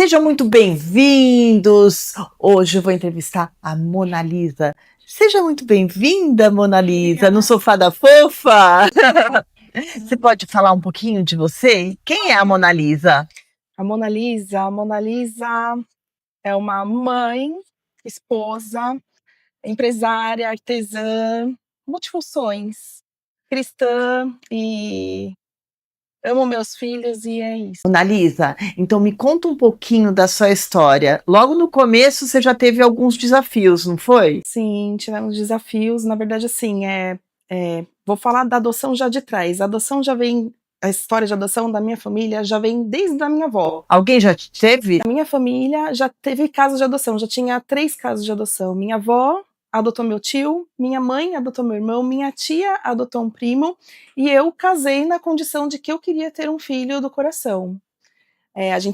Sejam muito bem-vindos! Hoje eu vou entrevistar a Mona Lisa. Seja muito bem-vinda, Mona Lisa, no Sofá da Fofa. Você pode falar um pouquinho de você? Quem é a Mona Lisa? A Mona Lisa é uma mãe, esposa, empresária, artesã, multifunções, cristã e amo meus filhos e é isso. Mona Lisa, então me conta um pouquinho da sua história. Logo no começo você já teve alguns desafios, não foi? Sim, tivemos desafios, na verdade assim, vou falar da adoção já de trás, a história de adoção da minha família já vem desde a minha avó. Alguém já teve? A minha família já teve casos de adoção, já tinha 3 casos de adoção. Minha avó adotou meu tio, minha mãe adotou meu irmão, minha tia adotou um primo, e eu casei na condição de que eu queria ter um filho do coração. Eu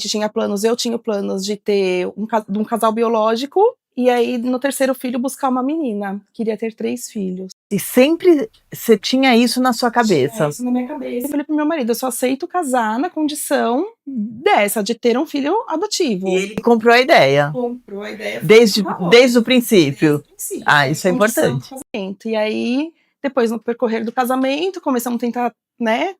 tinha planos de ter um casal biológico, e aí no terceiro filho buscar uma menina. Queria ter 3 filhos. E sempre você tinha isso na sua cabeça? Tinha isso na minha cabeça. Eu falei pro meu marido, eu só aceito casar na condição dessa, de ter um filho adotivo. E ele comprou a ideia? Comprou a ideia. Desde o princípio? Ah, isso é importante. E aí, depois no percorrer do casamento, começamos a tentar, né,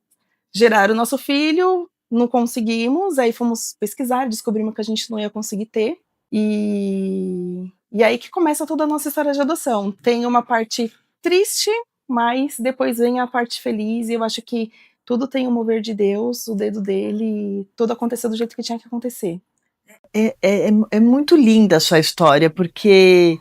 gerar o nosso filho, não conseguimos, aí fomos pesquisar, descobrimos que a gente não ia conseguir ter, e aí que começa toda a nossa história de adoção. Tem uma parte triste, mas depois vem a parte feliz, e eu acho que tudo tem o mover de Deus, o dedo dele, e tudo aconteceu do jeito que tinha que acontecer. É muito linda a sua história, porque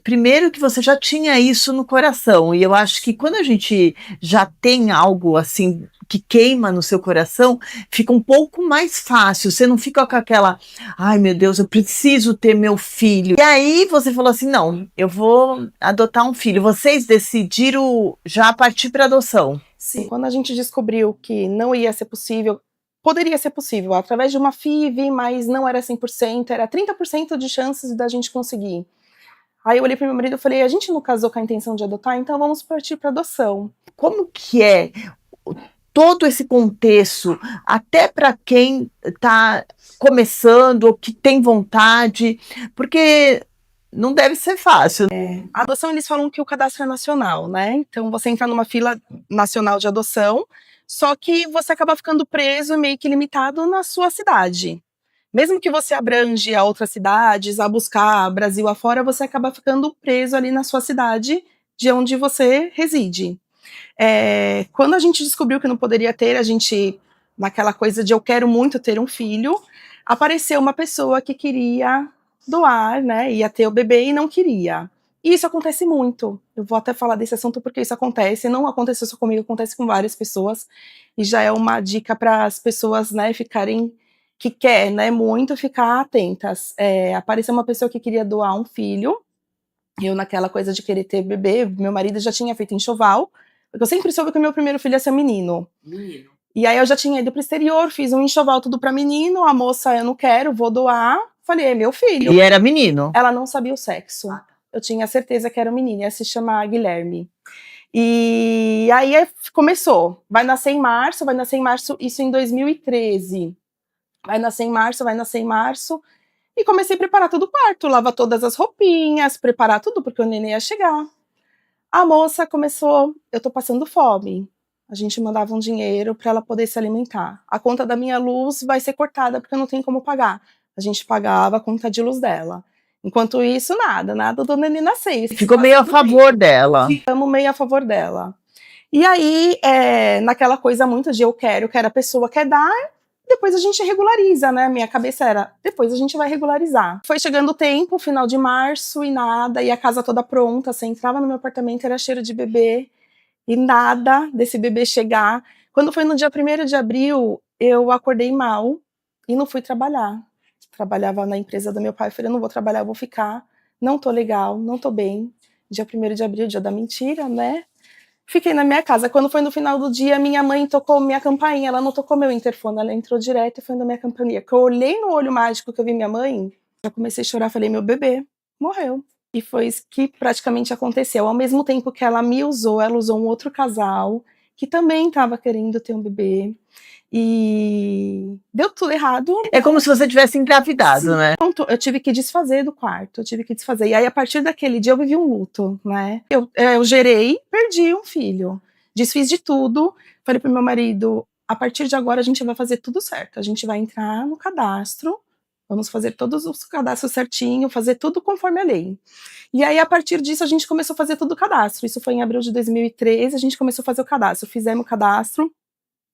primeiro que você já tinha isso no coração, e eu acho que quando a gente já tem algo assim que queima no seu coração, fica um pouco mais fácil, você não fica com aquela, ai meu Deus, eu preciso ter meu filho. E aí você falou assim, não, eu vou adotar um filho. Vocês decidiram já partir para adoção? Sim, quando a gente descobriu que não ia ser possível, poderia ser possível através de uma FIV, mas não era 100%, era 30% de chances da gente conseguir. Aí eu olhei para meu marido e falei, a gente não casou com a intenção de adotar, então vamos partir para adoção. Como que é todo esse contexto, até para quem está começando ou que tem vontade, porque não deve ser fácil. A adoção, eles falam que o cadastro é nacional, né? Então você entra numa fila nacional de adoção, só que você acaba ficando preso, meio que limitado na sua cidade. Mesmo que você abrange a outras cidades, a buscar Brasil afora, você acaba ficando preso ali na sua cidade, de onde você reside. Quando a gente descobriu que não poderia ter, a gente, naquela coisa de eu quero muito ter um filho, apareceu uma pessoa que queria doar, né, ia ter o bebê e não queria. E isso acontece muito. Eu vou até falar desse assunto porque isso acontece, não aconteceu só comigo, acontece com várias pessoas, e já é uma dica para as pessoas, né, ficarem, que quer, né, muito ficar atentas. Apareceu uma pessoa que queria doar um filho, eu naquela coisa de querer ter bebê, meu marido já tinha feito enxoval, porque eu sempre soube que o meu primeiro filho ia ser menino. E aí eu já tinha ido pro exterior, fiz um enxoval tudo pra menino, a moça, eu não quero, vou doar. Falei, é meu filho. E era menino? Ela não sabia o sexo. Eu tinha certeza que era um menino, ia se chamar Guilherme. E aí começou, vai nascer em março, isso em 2013. Vai nascer em março. E comecei a preparar todo o quarto, lavar todas as roupinhas, preparar tudo, porque o neném ia chegar. A moça começou, eu tô passando fome. A gente mandava um dinheiro para ela poder se alimentar. A conta da minha luz vai ser cortada porque eu não tenho como pagar. A gente pagava a conta de luz dela. Enquanto isso, nada do neném nascer. Ficou meio a favor dela. Ficamos meio a favor dela. E aí, naquela coisa muito de eu quero, a pessoa quer dar, depois a gente regulariza, né? Minha cabeça era, depois a gente vai regularizar. Foi chegando o tempo, final de março, e nada, e a casa toda pronta, você entrava no meu apartamento, era cheiro de bebê, e nada desse bebê chegar. Quando foi no dia 1º de abril, eu acordei mal e não fui trabalhar. Trabalhava na empresa do meu pai, eu falei, eu não vou trabalhar, eu vou ficar, não tô legal, não tô bem. Dia 1º de abril, dia da mentira, né? Fiquei na minha casa. Quando foi no final do dia, minha mãe tocou minha campainha. Ela não tocou meu interfone, ela entrou direto e foi na minha campainha. Que eu olhei no olho mágico que eu vi minha mãe, já comecei a chorar. Falei, meu bebê morreu. E foi isso que praticamente aconteceu. Ao mesmo tempo que ela me usou, ela usou um outro casal que também estava querendo ter um bebê. E deu tudo errado. É como se você tivesse engravidado, Sim. né? Eu tive que desfazer do quarto, eu tive que desfazer. E aí, a partir daquele dia, eu vivi um luto, né? Eu gerei, perdi um filho. Desfiz de tudo. Falei pro meu marido, a partir de agora a gente vai fazer tudo certo. A gente vai entrar no cadastro, vamos fazer todos os cadastros certinho, fazer tudo conforme a lei. E aí, a partir disso, a gente começou a fazer tudo o cadastro. Isso foi em abril de 2013, a gente começou a fazer o cadastro. Fizemos o cadastro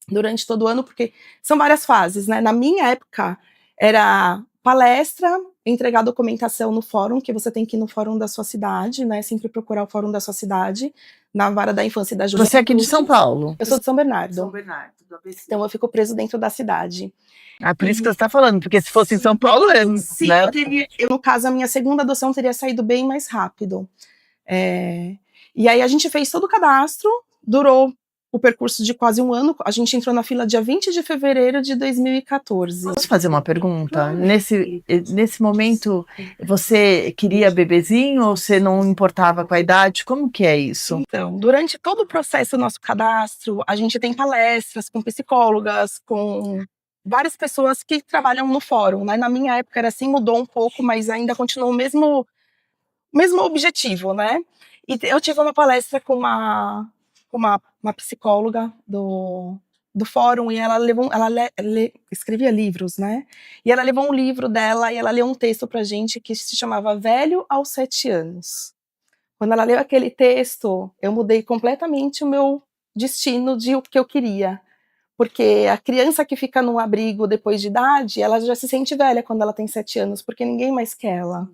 durante todo o ano, porque são várias fases, né? Na minha época, era palestra, entregar documentação no fórum, que você tem que ir no fórum da sua cidade, né? Sempre procurar o fórum da sua cidade, na vara da infância e da juventude. Você é aqui de São Paulo? Eu sou de São Bernardo. São Bernardo, do ABC. Então eu fico preso dentro da cidade. Ah, por isso que você está falando, porque se fosse em São Paulo, Sim, né? No caso, a minha segunda adoção teria saído bem mais rápido. E aí a gente fez todo o cadastro, durou o percurso de quase um ano. A gente entrou na fila dia 20 de fevereiro de 2014. Posso fazer uma pergunta? Nesse momento, você queria bebezinho ou você não importava com a idade? Como que é isso? Então, durante todo o processo do nosso cadastro, a gente tem palestras com psicólogas, com várias pessoas que trabalham no fórum, né? Na minha época era assim, mudou um pouco, mas ainda continuou o mesmo objetivo, né? E eu tive uma palestra com uma psicóloga do fórum, e ela escrevia livros, né? E ela levou um livro dela e ela leu um texto pra gente que se chamava Velho aos 7 anos. Quando ela leu aquele texto, eu mudei completamente o meu destino de o que eu queria. Porque a criança que fica num abrigo depois de idade, ela já se sente velha quando ela tem 7 anos, porque ninguém mais quer ela.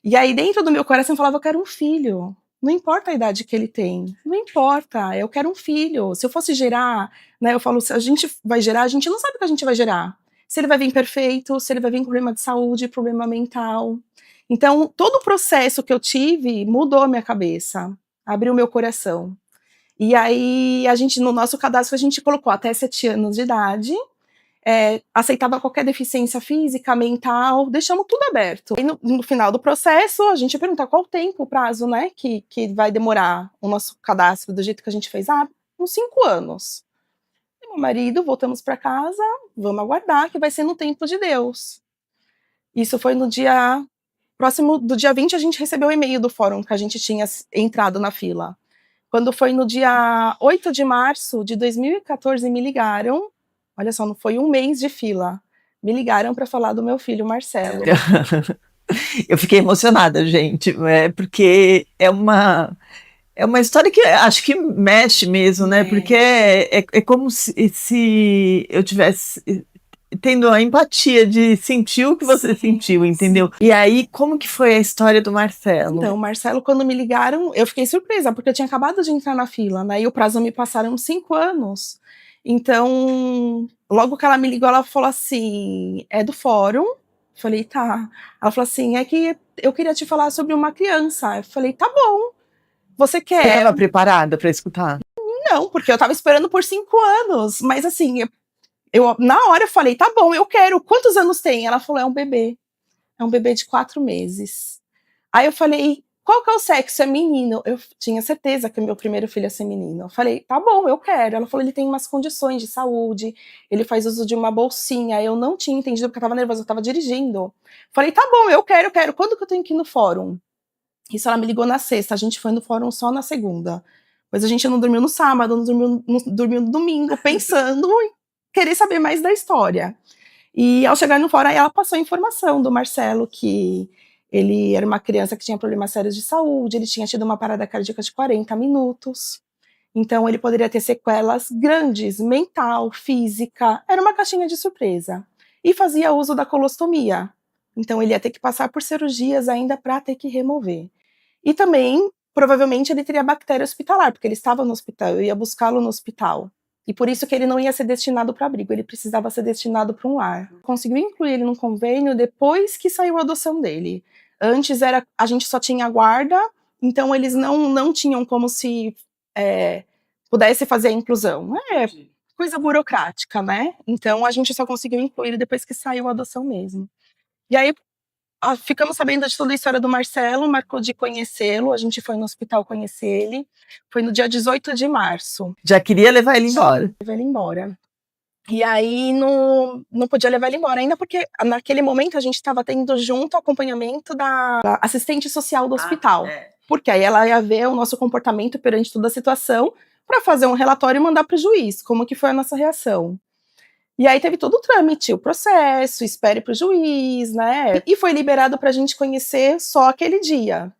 E aí, dentro do meu coração, eu falava, eu quero um filho. Não importa a idade que ele tem. Não importa, eu quero um filho. Se eu fosse gerar, né, eu falo, se a gente vai gerar, a gente não sabe o que a gente vai gerar. Se ele vai vir perfeito, se ele vai vir com problema de saúde, problema mental. Então, todo o processo que eu tive mudou a minha cabeça, abriu meu coração. E aí, no nosso cadastro, a gente colocou até 7 anos de idade, aceitava qualquer deficiência física, mental, deixamos tudo aberto. E no final do processo, a gente ia perguntar qual o tempo, o prazo, né, que vai demorar o nosso cadastro do jeito que a gente fez. Uns 5 anos. E meu marido, voltamos para casa, vamos aguardar, que vai ser no tempo de Deus. Isso foi no dia próximo do dia 20, a gente recebeu o e-mail do fórum que a gente tinha entrado na fila. Quando foi no dia 8 de março de 2014, me ligaram. Olha só, não foi um mês de fila. Me ligaram para falar do meu filho, Marcelo. Eu fiquei emocionada, gente, porque é uma história que acho que mexe mesmo, né? Porque é como se eu tivesse tendo a empatia de sentir o que você sentiu, entendeu? E aí, como que foi a história do Marcelo? Então, o Marcelo, quando me ligaram, eu fiquei surpresa, porque eu tinha acabado de entrar na fila, né? E o prazo me passaram 5 anos. Então, logo que ela me ligou, ela falou assim, é do fórum? Eu falei, tá. Ela falou assim, é que eu queria te falar sobre uma criança. Eu falei, tá bom. Você quer? Você estava preparada para escutar? Não, porque eu tava esperando por 5 anos. Mas assim, na hora eu falei, tá bom, eu quero. Quantos anos tem? Ela falou, é um bebê. É um bebê de 4 meses. Aí eu falei, qual que é o sexo? É menino. Eu tinha certeza que o meu primeiro filho ia ser menino. Eu falei, tá bom, eu quero. Ela falou, ele tem umas condições de saúde, ele faz uso de uma bolsinha. Eu não tinha entendido porque eu tava nervosa, eu tava dirigindo. Falei, tá bom, eu quero. Quando que eu tenho que ir no fórum? Isso ela me ligou na sexta, a gente foi no fórum só na segunda. Pois a gente não dormiu no sábado, não dormiu no domingo, pensando em querer saber mais da história. E ao chegar no fórum, aí ela passou a informação do Marcelo, que ele era uma criança que tinha problemas sérios de saúde, ele tinha tido uma parada cardíaca de 40 minutos, então ele poderia ter sequelas grandes, mental, física, era uma caixinha de surpresa. E fazia uso da colostomia, então ele ia ter que passar por cirurgias ainda para ter que remover. E também, provavelmente, ele teria bactéria hospitalar, porque ele estava no hospital, eu ia buscá-lo no hospital. E por isso que ele não ia ser destinado para abrigo, ele precisava ser destinado para um lar. Conseguiu incluir ele no convênio depois que saiu a adoção dele. Antes a gente só tinha guarda, então eles não tinham como se pudesse fazer a inclusão. É coisa burocrática, né? Então a gente só conseguiu incluir ele depois que saiu a adoção mesmo. E aí ficamos sabendo de toda a história do Marcelo, marcou de conhecê-lo, a gente foi no hospital conhecer ele, foi no dia 18 de março. Já queria levar ele embora. Levar ele embora. E aí não podia levar ele embora ainda, porque naquele momento a gente estava tendo junto o acompanhamento da assistente social do hospital. Porque aí ela ia ver o nosso comportamento perante toda a situação para fazer um relatório e mandar para o juiz, como que foi a nossa reação. E aí teve todo o trâmite, o processo, espere para o juiz, né? E foi liberado para a gente conhecer só aquele dia.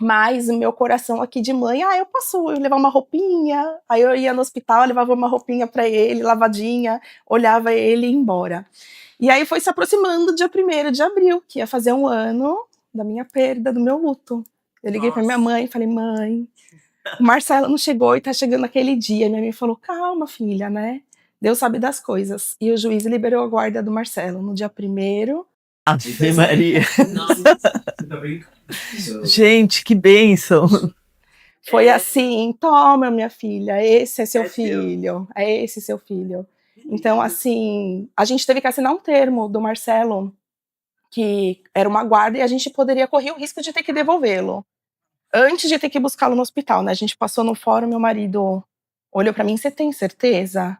Mas o meu coração aqui de mãe, eu posso levar uma roupinha? Aí eu ia no hospital, levava uma roupinha para ele, lavadinha, olhava ele e ia embora. E aí foi se aproximando do dia 1º de abril, que ia fazer 1 ano da minha perda, do meu luto. Eu liguei para minha mãe e falei, mãe, o Marcelo não chegou e tá chegando aquele dia. Minha mãe falou, calma, filha, né? Deus sabe das coisas. E o juiz liberou a guarda do Marcelo no dia 1º. Ave Maria. Gente, que bênção. Foi assim, toma, minha filha, esse é seu filho, é esse seu filho. Então, assim, a gente teve que assinar um termo do Marcelo, que era uma guarda, e a gente poderia correr o risco de ter que devolvê-lo. Antes de ter que buscá-lo no hospital, né? A gente passou no fórum, meu marido olhou pra mim, você tem certeza?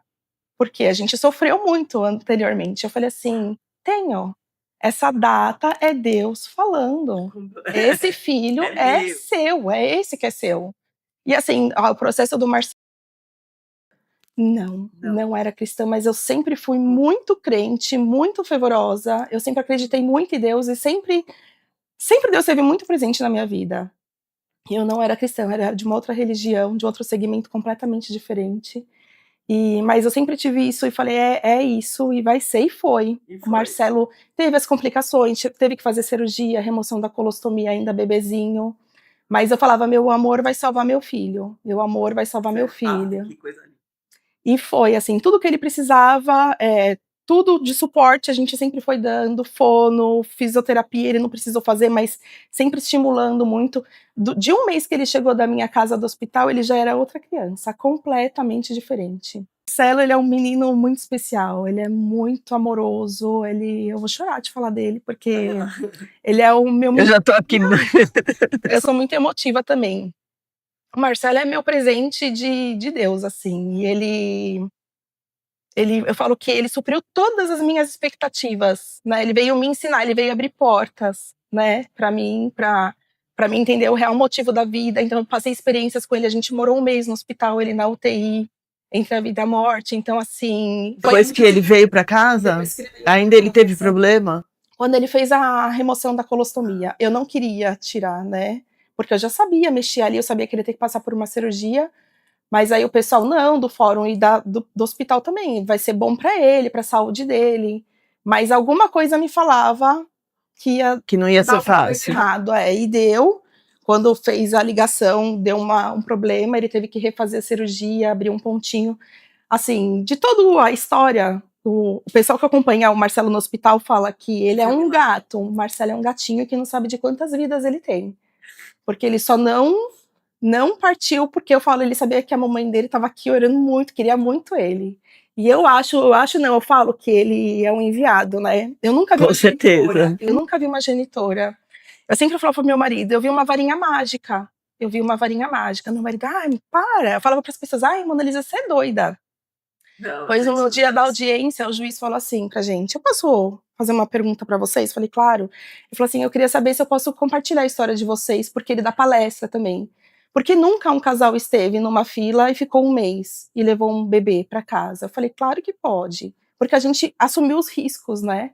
Porque a gente sofreu muito anteriormente. Eu falei assim, tenho. Essa data é Deus falando. Esse filho é seu, é esse que é seu. E assim, o processo do Marcelo, não era cristã, mas eu sempre fui muito crente, muito fervorosa. Eu sempre acreditei muito em Deus e sempre Deus esteve muito presente na minha vida. E eu não era cristã, eu era de uma outra religião, de outro segmento completamente diferente. Mas eu sempre tive isso e falei, é isso, e vai ser, e foi. O Marcelo teve as complicações, teve que fazer cirurgia, remoção da colostomia ainda bebezinho. Mas eu falava, meu amor vai salvar meu filho. Meu amor vai salvar meu filho. Que coisa linda. E foi, assim, tudo que ele precisava, tudo de suporte a gente sempre foi dando, fono, fisioterapia, ele não precisou fazer, mas sempre estimulando muito. De 1 mês que ele chegou da minha casa do hospital, ele já era outra criança, completamente diferente. O Marcelo, ele é um menino muito especial, ele é muito amoroso, eu vou chorar de falar dele, porque ele é o meu... Eu já tô aqui. Eu sou muito emotiva também. O Marcelo é meu presente de Deus, assim, e eu falo que ele supriu todas as minhas expectativas, né? Ele veio me ensinar, ele veio abrir portas, né? Para mim entender o real motivo da vida. Então eu passei experiências com ele, a gente morou 1 mês no hospital, ele na UTI, entre a vida e a morte. Então assim, depois que ele veio para casa, ainda ele teve problema? Quando ele fez a remoção da colostomia, eu não queria tirar, né? Porque eu já sabia mexer ali, eu sabia que ele ia ter que passar por uma cirurgia. Mas aí o pessoal, não, do fórum e do hospital também, vai ser bom para ele, para a saúde dele. Mas alguma coisa me falava que não ia ser fácil. Errado, e deu. Quando fez a ligação, deu um problema, ele teve que refazer a cirurgia, abrir um pontinho. Assim, de toda a história, o pessoal que acompanha o Marcelo no hospital fala que ele é um gato, o Marcelo é um gatinho que não sabe de quantas vidas ele tem. Porque ele só não partiu, porque eu ele sabia que a mamãe dele estava aqui orando muito, queria muito ele. E eu falo que ele é um enviado, né? Eu nunca vi Com certeza. Eu nunca vi uma genitora. Eu sempre falava pro meu marido, eu vi uma varinha mágica. Meu marido, para. Eu falava para as pessoas, Mona Lisa, você é doida. Não, pois no dia da audiência, o juiz falou assim pra gente, eu posso fazer uma pergunta para vocês? Falei, claro. Ele falou assim, eu queria saber se eu posso compartilhar a história de vocês, porque ele dá palestra também. Porque nunca um casal esteve numa fila e ficou 1 mês e levou um bebê para casa. Eu falei, claro que pode, porque a gente assumiu os riscos, né?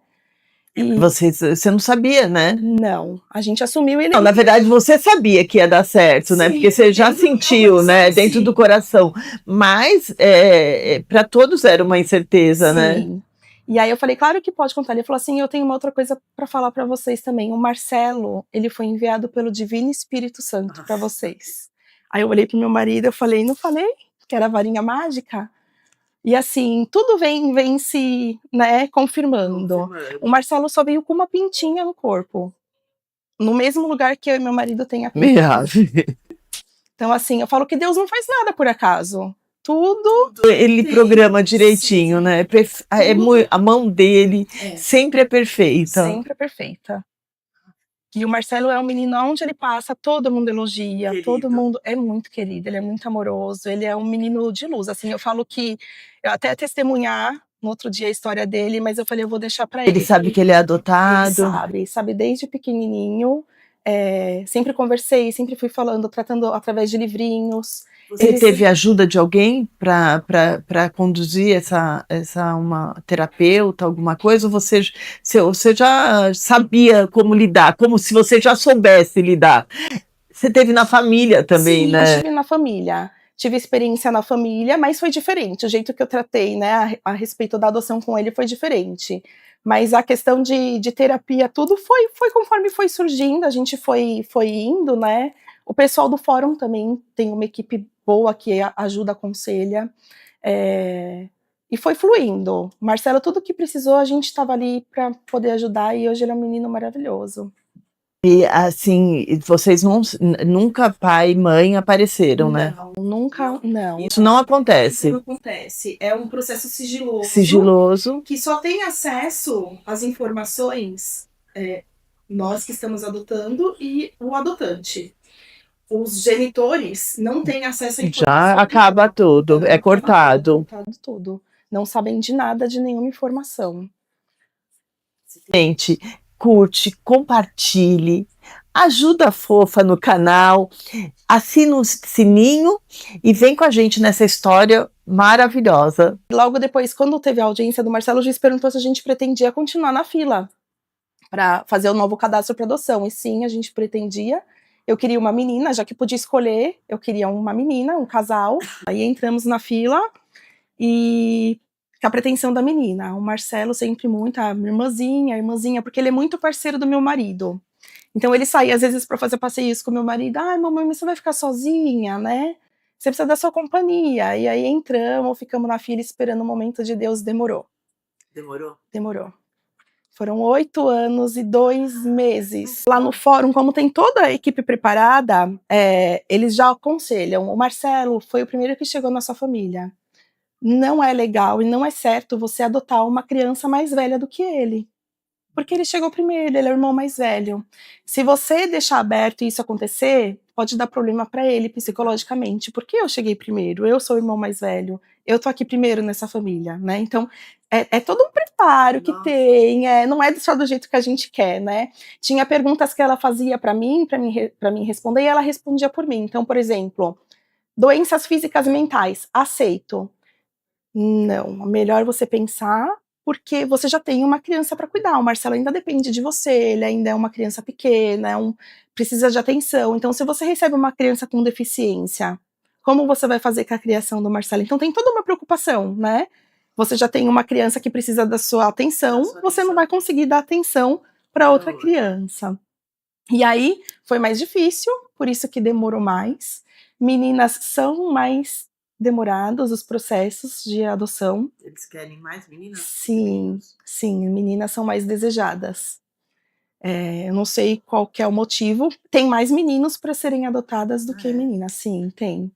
E você não sabia, né? Não, a gente assumiu ele. Não, na verdade, você sabia que ia dar certo, né? Porque você já sentiu, né? Dentro do coração. Mas para todos era uma incerteza, né? E aí eu falei, claro que pode contar. Ele falou assim, eu tenho uma outra coisa para falar para vocês também. O Marcelo, ele foi enviado pelo Divino Espírito Santo para vocês. Aí eu olhei pro meu marido, eu falei, não falei que era varinha mágica? E assim, tudo vem se, né, confirmando. O Marcelo só veio com uma pintinha no corpo. No mesmo lugar que eu e meu marido tem a pintinha. Então assim, eu falo que Deus não faz nada por acaso. Tudo ele programa direitinho, né? A mão dele sempre é perfeita. Sempre é perfeita. E o Marcelo é um menino, onde ele passa, todo mundo elogia, Querido. todo mundo é muito querido, ele é muito amoroso, ele é um menino de luz, assim, eu falo que, eu até testemunhar no outro dia a história dele, mas eu falei, eu vou deixar para ele. Ele sabe que ele é adotado? Ele sabe desde pequenininho, sempre conversei, sempre fui falando, tratando através de livrinhos. Você teve ajuda de alguém para conduzir uma terapeuta, alguma coisa? Ou você já sabia como lidar, como se você já soubesse lidar? Você teve na família também, Sim, né? eu tive na família. Tive experiência na família, mas foi diferente. O jeito que eu tratei, né, a respeito da adoção com ele foi diferente. Mas a questão de terapia, tudo foi conforme foi surgindo, a gente foi indo, né? O pessoal do fórum também tem uma equipe boa que ajuda, aconselha. E foi fluindo. Marcelo, tudo que precisou, a gente estava ali para poder ajudar, e hoje ele é um menino maravilhoso. E assim, vocês nunca pai e mãe apareceram, né? Não, nunca, não. Isso não acontece. Isso não acontece. É um processo sigiloso. Sigiloso. Que só tem acesso às informações nós que estamos adotando e o adotante. Os genitores não têm acesso à informação. Já acaba tudo, é cortado. Cortado tudo. Não sabem de nada, de nenhuma informação. Gente, curte, compartilhe, ajuda a fofa no canal, assina o sininho e vem com a gente nessa história maravilhosa. Logo depois, quando teve a audiência do Marcelo, o juiz perguntou se a gente pretendia continuar na fila para fazer o novo cadastro para adoção. E sim, a gente pretendia. Eu queria uma menina, já que podia escolher, eu queria uma menina, um casal. Aí entramos na fila e com a pretensão da menina. O Marcelo sempre muito, a irmãzinha, porque ele é muito parceiro do meu marido. Então ele saía às vezes para fazer passeios com meu marido. Ai, mamãe, mas você vai ficar sozinha, né? Você precisa da sua companhia. E aí entramos, ficamos na fila esperando o momento de Deus. Demorou. Demorou. Foram 8 anos e 2 meses. Lá no fórum, como tem toda a equipe preparada, eles já aconselham. O Marcelo foi o primeiro que chegou na sua família. Não é legal e não é certo você adotar uma criança mais velha do que ele. Porque ele chegou primeiro, ele é o irmão mais velho. Se você deixar aberto isso acontecer, pode dar problema para ele psicologicamente. Porque eu cheguei primeiro, eu sou o irmão mais velho, eu tô aqui primeiro nessa família, né? Então, é todo um preparo que tem, não é só do jeito que a gente quer, né? Tinha perguntas que ela fazia para mim responder, e ela respondia por mim. Então, por exemplo, doenças físicas e mentais, aceito. Não, melhor você pensar, porque você já tem uma criança para cuidar. O Marcelo ainda depende de você, ele ainda é uma criança pequena, precisa de atenção. Então, se você recebe uma criança com deficiência, como você vai fazer com a criação do Marcelo? Então, tem toda uma preocupação, né? Você já tem uma criança que precisa da sua atenção, você não vai conseguir dar atenção para outra criança. E aí, foi mais difícil, por isso que demorou mais. Meninas são mais demorados os processos de adoção. Eles querem mais meninas? Sim, meninas são mais desejadas. Eu não sei qual que é o motivo. Tem mais meninos para serem adotadas do que meninas, sim, tem.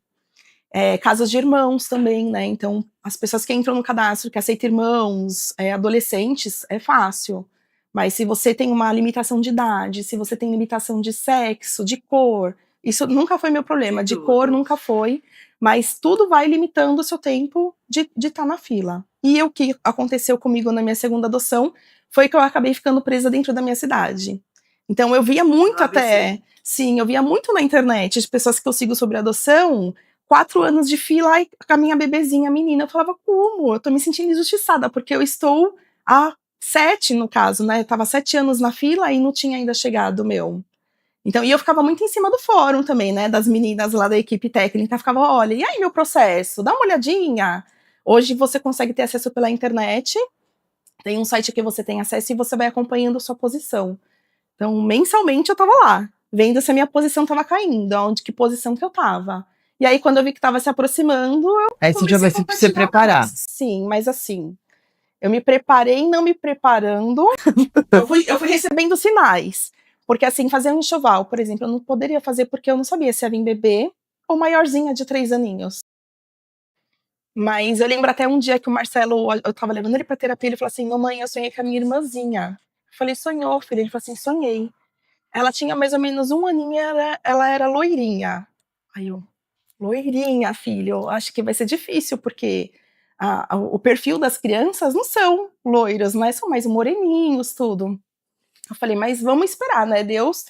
Casos de irmãos também, né? Então, as pessoas que entram no cadastro, que aceitam irmãos, adolescentes, é fácil. Mas se você tem uma limitação de idade, se você tem limitação de sexo, de cor, isso nunca foi meu problema. De cor nunca foi. Mas tudo vai limitando o seu tempo de estar na fila. E o que aconteceu comigo na minha segunda adoção foi que eu acabei ficando presa dentro da minha cidade. Então eu via muito eu via muito na internet as pessoas que eu sigo sobre adoção, 4 anos de fila com a minha bebezinha, a menina. Eu falava, como? Eu tô me sentindo injustiçada, porque eu estou há 7, no caso, né? Eu tava 7 anos na fila e não tinha ainda chegado o meu. Então, e eu ficava muito em cima do fórum também, né, das meninas lá da equipe técnica, ficava, olha, e aí meu processo? Dá uma olhadinha. Hoje você consegue ter acesso pela internet, tem um site que você tem acesso e você vai acompanhando a sua posição. Então, mensalmente eu tava lá, vendo se a minha posição tava caindo, que posição que eu tava. E aí, quando eu vi que tava se aproximando, aí você já vai se preparar. Sim, mas assim, eu me preparei não me preparando, eu fui recebendo sinais. Porque assim, fazer um enxoval, por exemplo, eu não poderia fazer porque eu não sabia se ia vir bebê ou maiorzinha de 3 aninhos. Mas eu lembro até um dia que o Marcelo, eu tava levando ele pra terapia, ele falou assim, mamãe, eu sonhei com a minha irmãzinha. Eu falei, sonhou, filho? Ele falou assim, sonhei. Ela tinha mais ou menos 1 aninho, ela era loirinha. Aí eu, loirinha, filho, acho que vai ser difícil, porque o perfil das crianças não são loiros, né? São mais moreninhos, tudo. Eu falei, mas vamos esperar, né? Deus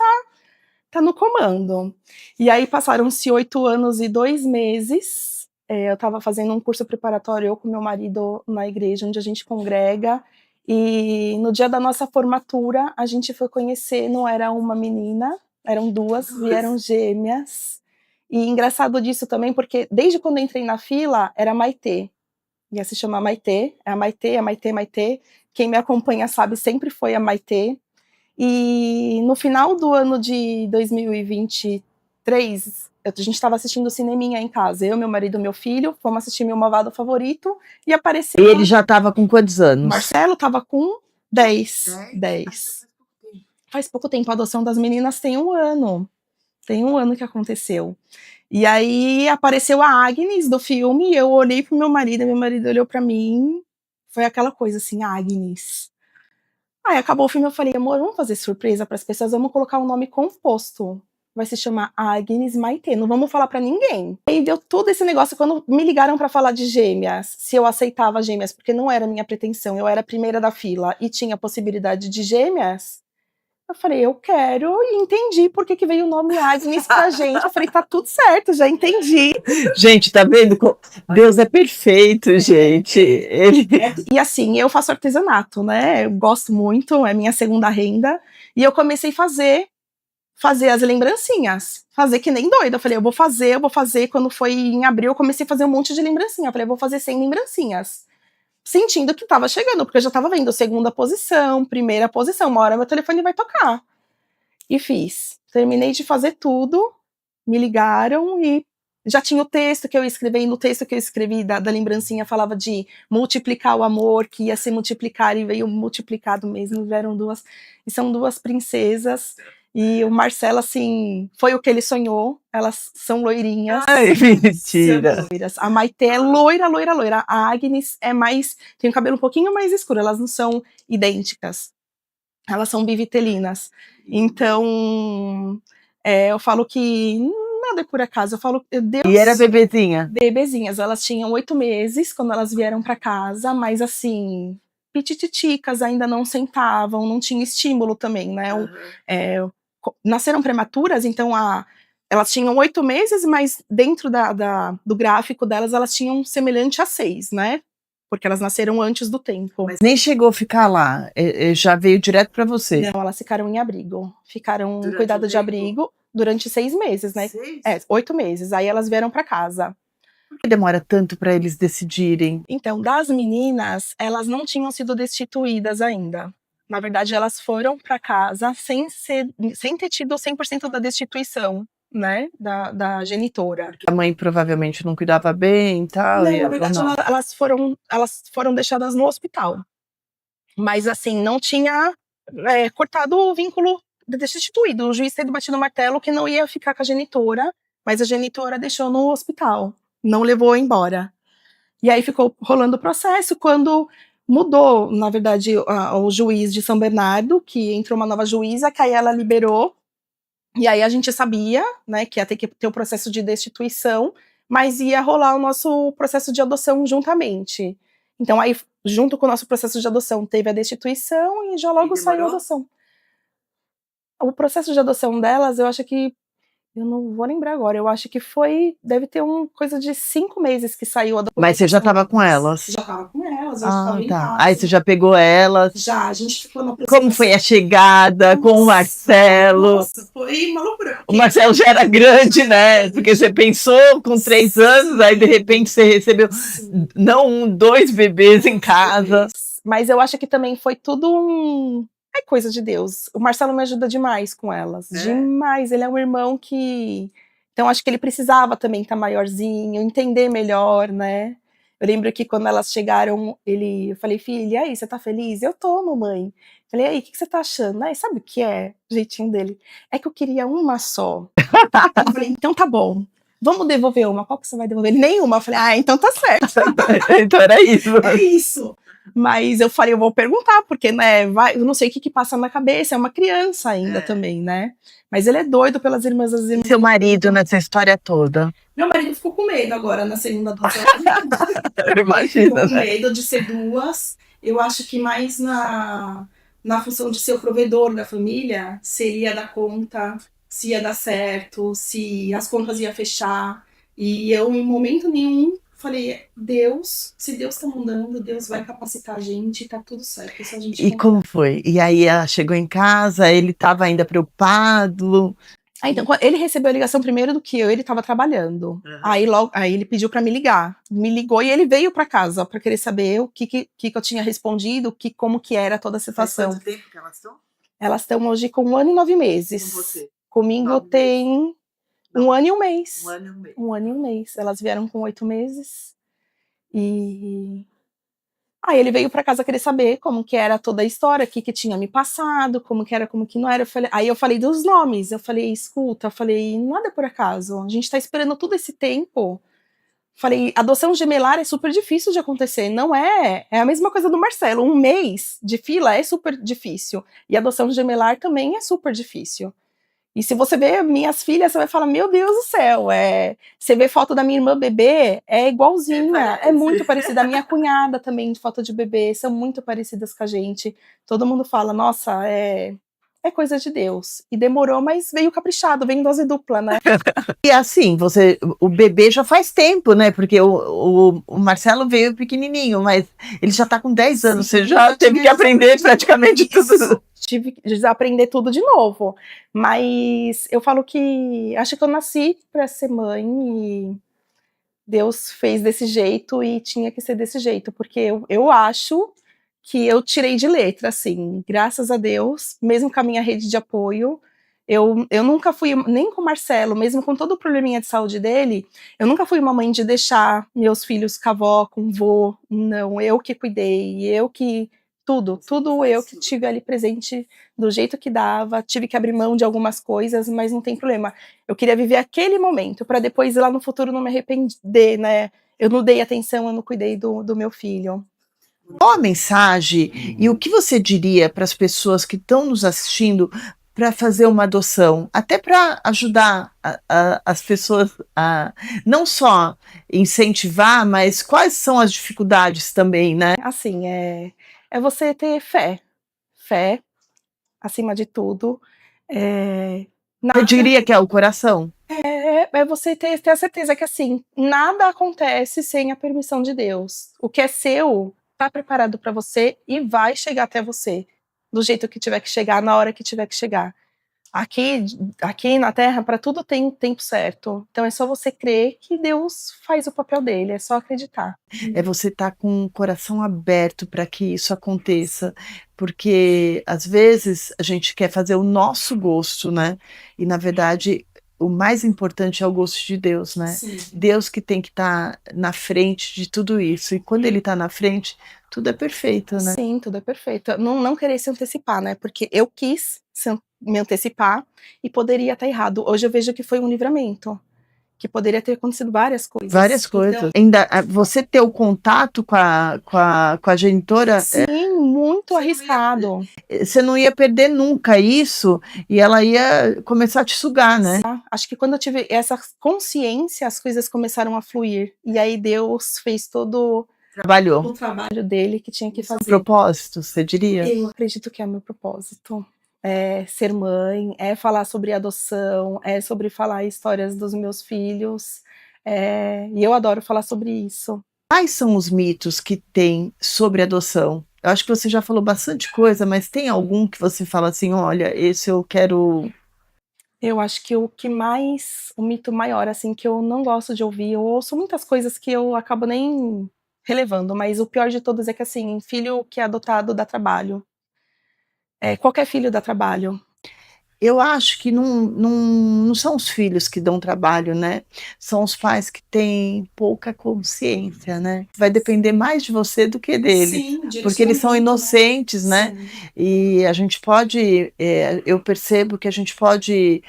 tá no comando. E aí passaram-se 8 anos e 2 meses. Eu estava fazendo um curso preparatório, eu com meu marido, na igreja onde a gente congrega. E no dia da nossa formatura, a gente foi conhecer, não era uma menina, eram 2, vieram gêmeas. E engraçado disso também, porque desde quando eu entrei na fila, era Maitê. Ia se chamar Maitê, é a Maitê, a Maitê, Maitê. Quem me acompanha sabe, sempre foi a Maitê. E no final do ano de 2023, a gente estava assistindo cineminha em casa. Eu, meu marido e meu filho, fomos assistir meu malvado favorito e apareceu. E ele já estava com quantos anos? Marcelo estava com 10. Faz pouco tempo, a adoção das meninas tem 1 ano. Tem 1 ano que aconteceu. E aí apareceu a Agnes do filme, e eu olhei pro meu marido olhou para mim. Foi aquela coisa assim, Agnes. Aí acabou o filme, eu falei, amor, vamos fazer surpresa para as pessoas, vamos colocar um nome composto. Vai se chamar Agnes Maitê, não vamos falar para ninguém. Aí deu todo esse negócio quando me ligaram para falar de gêmeas, se eu aceitava gêmeas, porque não era minha pretensão, eu era a primeira da fila e tinha possibilidade de gêmeas. Eu falei, eu quero, e entendi por que veio o nome Agnes pra gente. Eu falei, tá tudo certo, já entendi. Gente, tá vendo? Deus é perfeito, gente. E assim, eu faço artesanato, né? Eu gosto muito, é minha segunda renda. E eu comecei a fazer as lembrancinhas. Fazer que nem doida. Eu falei, eu vou fazer. Quando foi em abril, eu comecei a fazer um monte de lembrancinha. Eu falei, eu vou fazer 100 lembrancinhas. Sentindo que tava chegando, porque eu já tava vendo segunda posição, primeira posição. Uma hora meu telefone vai tocar. E fiz. Terminei de fazer tudo, me ligaram e já tinha o texto que eu escrevi. E no texto que eu escrevi da lembrancinha falava de multiplicar o amor, que ia se multiplicar, e veio multiplicado mesmo. Vieram 2, e são 2 princesas. E o Marcelo, assim, foi o que ele sonhou. Elas são loirinhas. Ai, mentira. A Maitê é loira, loira, loira. A Agnes é mais, tem o cabelo um pouquinho mais escuro. Elas não são idênticas. Elas são bivitelinas. Então, eu falo que nada é por acaso. Eu falo, Deus. E era bebezinha? Bebezinhas. Elas tinham 8 meses quando elas vieram para casa, mas assim, pitititicas, ainda não sentavam, não tinha estímulo também, né? Nasceram prematuras, então elas tinham 8 meses, mas dentro do gráfico delas, elas tinham semelhante a 6, né? Porque elas nasceram antes do tempo. Mas nem chegou a ficar lá, já veio direto para você? Não, elas ficaram em abrigo. Ficaram em cuidado de abrigo durante 6 meses, né? 8 meses. Aí elas vieram para casa. Por que demora tanto para eles decidirem? Então, das meninas, elas não tinham sido destituídas ainda. Na verdade, elas foram para casa sem ter tido 100% da destituição, né, da genitora. A mãe provavelmente não cuidava bem e tal. Não, na verdade, elas foram deixadas no hospital. Mas, assim, não tinha cortado o vínculo destituído. O juiz teve batido o martelo que não ia ficar com a genitora, mas a genitora deixou no hospital, não levou embora. E aí ficou rolando o processo. Quando mudou, na verdade, o juiz de São Bernardo, que entrou uma nova juíza, que aí ela liberou. E aí a gente sabia, né, que ia ter que ter o processo de destituição, mas ia rolar o nosso processo de adoção juntamente. Então aí, junto com o nosso processo de adoção, teve a destituição e já logo saiu a adoção. O processo de adoção delas, eu acho que, eu não vou lembrar agora, eu acho que deve ter coisa de 5 meses que saiu a adoção. Mas você já estava com elas? Já estava com elas, já estava em casa. Aí você já pegou elas? Já, a gente ficou na Como foi a chegada com o Marcelo? Nossa, foi uma loucura. O Marcelo já era grande, né? Porque você pensou com 3 anos, aí de repente você recebeu não 2 bebês em casa. Mas eu acho que também foi tudo é coisa de Deus. O Marcelo me ajuda demais com elas. Demais. Ele é um irmão que... Então, acho que ele precisava também estar maiorzinho, entender melhor, né? Eu lembro que quando elas chegaram, eu falei, filha, e aí, você tá feliz? Eu tô, mamãe. Falei, e aí, o que você tá achando? Aí, sabe o que é? O jeitinho dele. É que eu queria uma só. Eu falei, então tá bom. vamos devolver uma, qual que você vai devolver? Nenhuma. Eu falei, então tá certo. Então era isso. É isso. Mas eu falei, eu vou perguntar, porque, né, eu não sei o que passa na cabeça, é uma criança ainda também, né? Mas ele é doido pelas irmãs, as irmãs. Seu marido nessa história toda? Meu marido ficou com medo agora na segunda adoção. Imagina, ficou com né? medo de ser duas. Eu acho que mais na função de ser o provedor da família, se ele ia dar conta, se ia dar certo, se as contas iam fechar. E eu, em momento nenhum, falei, Deus, se Deus tá mandando, Deus vai capacitar a gente, tá tudo certo. Isso a gente E como foi? E aí ela chegou em casa, ele estava ainda preocupado. Então, ele recebeu a ligação primeiro do que eu, ele estava trabalhando. Aí ele pediu para me ligar. Me ligou e ele veio para casa para querer saber o que eu tinha respondido, como que era toda a situação. Faz quanto tempo que elas estão? Elas estão hoje com 1 ano e 9 meses. Com você? Comigo 9 tem 1 ano e 1 mês. 1 ano e 1 mês. 1 ano e 1 mês. Elas vieram com 8 meses. E aí ele veio para casa querer saber como que era toda a história, o que tinha me passado, como que era, como que não era. Aí eu falei dos nomes, eu falei, escuta, nada por acaso, a gente tá esperando todo esse tempo. Falei, adoção gemelar é super difícil de acontecer, não é? É a mesma coisa do Marcelo, 1 mês de fila é super difícil, e adoção gemelar também é super difícil. E se você vê minhas filhas, você vai falar, meu Deus do céu, você vê foto da minha irmã bebê, é igualzinha, é muito parecida. A minha cunhada também, de foto de bebê, são muito parecidas com a gente. Todo mundo fala, nossa, é coisa de Deus. E demorou, mas veio caprichado, veio em dose dupla, né? E assim, o bebê já faz tempo, né? Porque o Marcelo veio pequenininho, mas ele já tá com 10 anos, Sim, você já teve que aprender praticamente tudo. Tive que desaprender tudo de novo. Mas eu falo que acho que eu nasci para ser mãe e Deus fez desse jeito e tinha que ser desse jeito, porque eu acho que eu tirei de letra, assim, graças a Deus, mesmo com a minha rede de apoio. Eu nunca fui, nem com o Marcelo, mesmo com todo o probleminha de saúde dele, eu nunca fui uma mãe de deixar meus filhos com a avó, com o vô, não, eu que cuidei, eu que, tudo eu que tive ali presente do jeito que dava, tive que abrir mão de algumas coisas, mas não tem problema. Eu queria viver aquele momento, para depois lá no futuro não me arrepender, né? Eu não dei atenção, eu não cuidei do meu filho. Qual a mensagem e o que você diria para as pessoas que estão nos assistindo para fazer uma adoção? Até para ajudar as pessoas a não só incentivar, mas quais são as dificuldades também, né? Assim, é você ter fé. Fé, acima de tudo. Você diria que é o coração? É você ter a certeza que, assim, nada acontece sem a permissão de Deus. O que é seu está preparado para você e vai chegar até você, do jeito que tiver que chegar, na hora que tiver que chegar. Aqui na Terra, para tudo tem tempo certo. Então é só você crer que Deus faz o papel dele, é só acreditar. É você estar com o coração aberto para que isso aconteça, porque às vezes a gente quer fazer o nosso gosto, né? E na verdade o mais importante é o gosto de Deus, né? Sim. Deus que tem que estar na frente de tudo isso. E quando Ele está na frente, tudo é perfeito, né? Sim, tudo é perfeito. Não querer se antecipar, né? Porque eu quis me antecipar e poderia estar errado. Hoje eu vejo que foi um livramento, que poderia ter acontecido várias coisas. Várias coisas. Ainda você ter o contato com a genitora. Sim, muito arriscado. Você não ia perder nunca isso e ela ia começar a te sugar, né? Acho que quando eu tive essa consciência, as coisas começaram a fluir. E aí Deus fez todo o trabalho dele que tinha que fazer. Propósito, você diria? Eu acredito que é meu propósito. É ser mãe, é falar sobre adoção, é sobre falar histórias dos meus filhos. E eu adoro falar sobre isso. Quais são os mitos que tem sobre adoção? Eu acho que você já falou bastante coisa, mas tem algum que você fala assim, olha, esse eu quero... Eu acho que o mito maior, assim, que eu não gosto de ouvir, eu ouço muitas coisas que eu acabo nem relevando, mas o pior de todos é que, assim, filho que é adotado dá trabalho. Qualquer filho dá trabalho. Eu acho que não são os filhos que dão trabalho, né, são os pais que têm pouca consciência, né. Vai depender mais de você do que deles, Sim, porque eles são direcionamento, né. inocentes, né, Sim. e a gente pode, eu percebo que a gente pode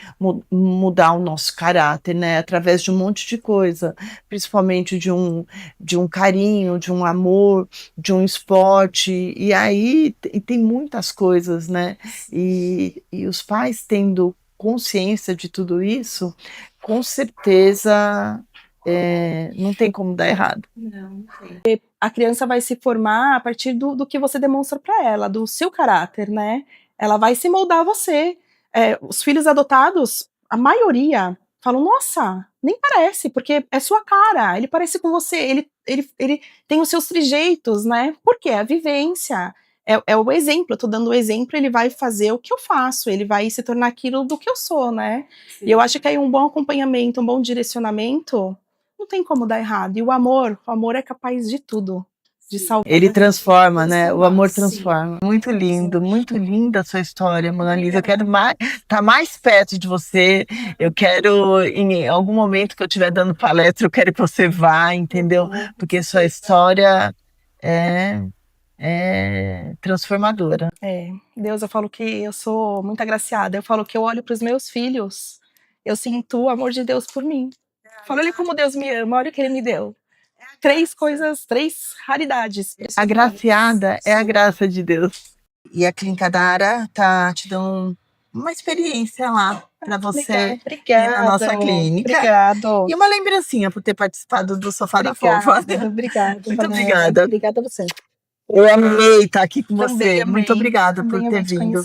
mudar o nosso caráter, né, através de um monte de coisa, principalmente de um carinho, de um amor, de um esporte, e aí tem muitas coisas, né, e os pais tendo consciência de tudo isso, com certeza, não tem como dar errado. Não, não tem. A criança vai se formar a partir do que você demonstra para ela, do seu caráter, né. Ela vai se moldar a você. Os filhos adotados, a maioria falam: "Nossa, nem parece, porque é sua cara, ele parece com você, ele tem os seus trejeitos", né. Por quê? A vivência, é o exemplo, eu tô dando o exemplo, ele vai fazer o que eu faço, ele vai se tornar aquilo do que eu sou, né. E eu acho que aí um bom acompanhamento, um bom direcionamento, não tem como dar errado. E o amor é capaz de tudo, de salvar Ele a vida, transforma, né, o transformar, amor sim. transforma. Muito lindo, Sim. muito linda a sua história, Mona Lisa, eu quero estar mais perto de você, eu quero em algum momento que eu estiver dando palestra, eu quero que você vá, entendeu, porque sua história é transformadora. Deus, eu falo que eu sou muito agraciada, eu falo que eu olho para os meus filhos, eu sinto o amor de Deus por mim. Eu falo: "Olha como Deus me ama, olha o que ele me deu". 3 coisas, 3 raridades preciosidades. Agraciada é a graça de Deus. E a Clínica Dara tá te dando uma experiência lá para você Legal, ir na nossa obrigado, clínica. obrigado, E uma lembrancinha por ter participado do Sofá da Fofa. obrigada, Muito Vanessa, obrigada. obrigada a você. Eu amei estar aqui com Também você. Muito amei, obrigada por também ter amei te vindo. conhecer.